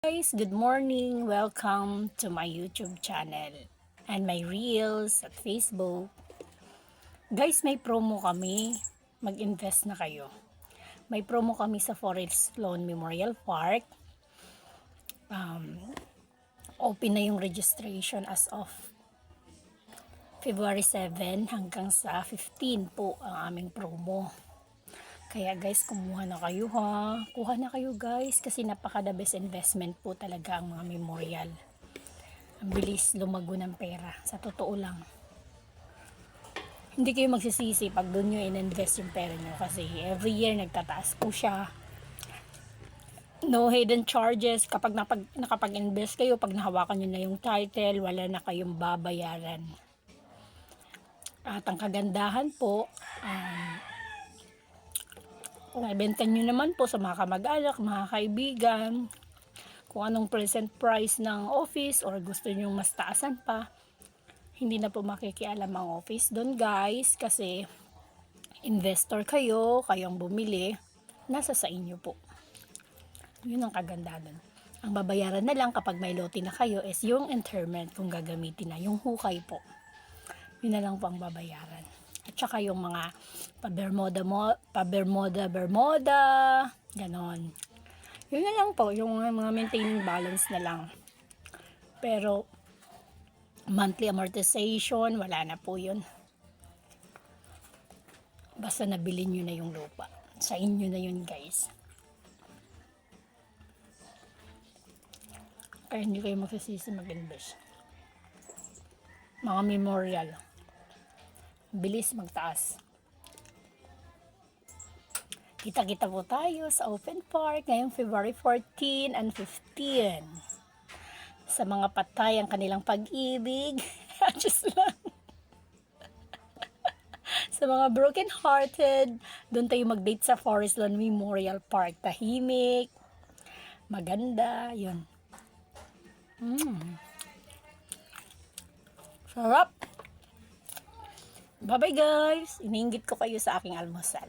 Guys, good morning. Welcome to my YouTube channel and my reels at Facebook. Guys, may promo kami. Mag-invest na kayo. May promo kami sa Forest Lawn Memorial Park. Open na yung registration as of February 7 hanggang sa 15 po ang aming promo. Kaya guys, kumuha na kayo ha. Kuha na kayo guys kasi napaka the best investment po talaga ang mga memorial. Ang bilis lumago ng pera. Sa totoo lang. Hindi kayo magsisisi pag doon nyo in-invest yung pera nyo kasi every year nagtataas po siya. No hidden charges. Kapag nakapag-invest kayo, pag nahawakan nyo na yung title, wala na kayong babayaran. At ang kagandahan po, ibenta nyo naman po sa mga kamag-anak, mga kaibigan, kung anong present price ng office or gusto nyo mas taasan pa, hindi na po makikialam ang office doon guys kasi investor kayo, kayong bumili, nasa sa inyo po. Yun ang kagandahan. Ang babayaran na lang kapag may lote na kayo is yung interment kung gagamitin na, yung hukay po. Yun na lang po ang babayaran. At saka yung mga pa-Bermuda, ganon. Yun na lang po, yung mga maintaining balance na lang. Pero, monthly amortization, wala na po yun. Basta nabili nyo na yung lupa. Sa inyo na yun guys. Kaya hindi kayo magsisisi mag-invest. Mga memorial. Bilis magtaas. Kita-kita po tayo sa open park ngayong February 14 and 15. Sa mga patay ang kanilang pag-ibig. Just lang. Sa mga broken hearted, doon tayo mag-date sa Forest Lawn Memorial Park. Tahimik, maganda, yun. Sarap. Bye-bye guys. Iniinggit ko kayo sa aking almusal.